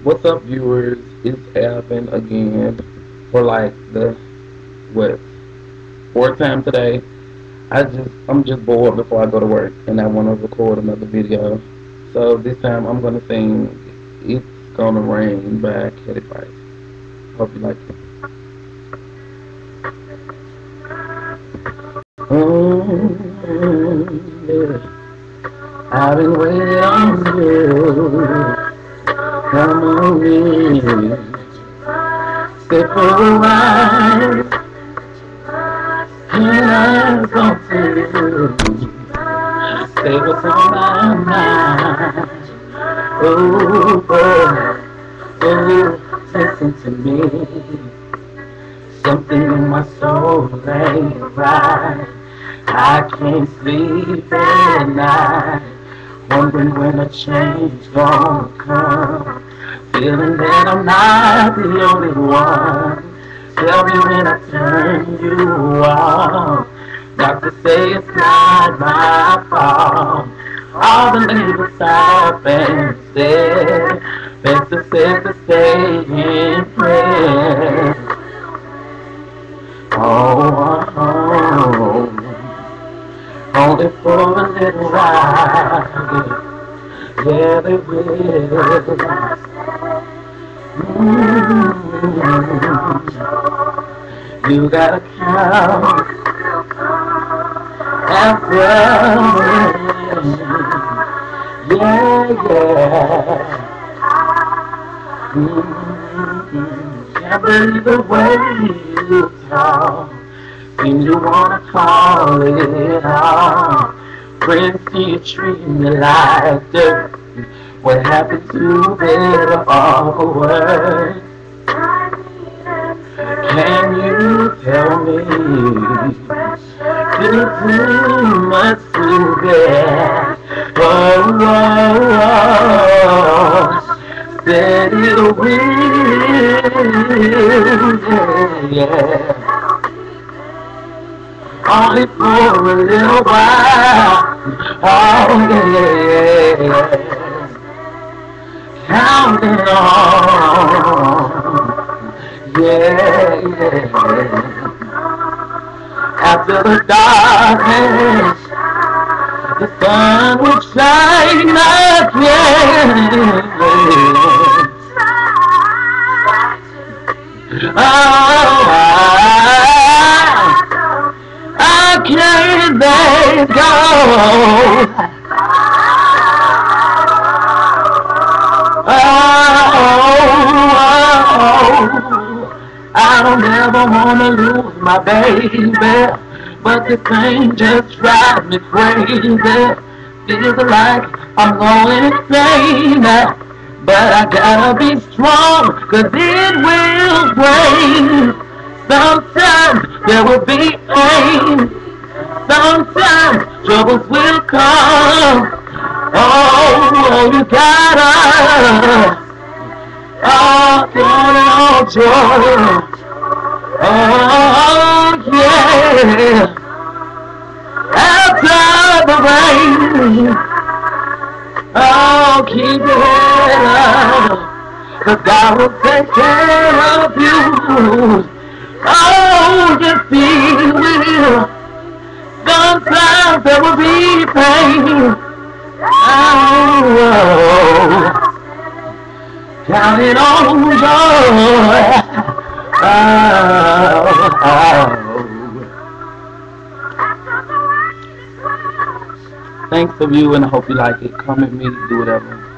What's up, viewers? It's Alvin again for like the what fourth time today. I'm just bored before I go to work, and I want to record another video. So this time I'm gonna sing "It's Gonna Rain" by Katy Price. Hope you like it. Yeah. I've been waiting on you. Come on in. Stay for a while. And I'm gonna say what's on my mind. Oh, boy, oh, listen to me. Something in my soul ain't right. I can't sleep at night. Wondering when a change gonna come. Feeling that I'm not the only one. Tell me when I turn you on. Doctors say it's not my fault. All the labels stop and said, best to say to stay in prayer. Oh, only for a little while. Yeah, they will. You gotta count after. Yeah, yeah. Can't believe the way you talk. And you wanna call it off. Friends see you treat me like dirt. What happened to better or worse? Can you tell me? Did it too much to bear? Oh, oh, oh. Said it will, yeah. Only for a little while. Oh, yeah, yeah, yeah. Counting on. Yeah, yeah. After the darkness, the sun will shine again. Oh, I can't let go. I don't ever wanna lose my baby, but this thing just drives me crazy. Feels like I'm going insane, but I gotta be strong, 'cause it will rain. Sometimes there will be pain. Sometimes troubles will come. Oh, you gotta, oh, gotta joy. Oh, yeah. After the rain, oh, keep your head up. 'Cause God will take care of you. Oh, yes, He will. Sometimes there will be pain. Oh, counting on joy. Oh, oh. Thanks for viewing. I hope you like it. Comment me, do whatever.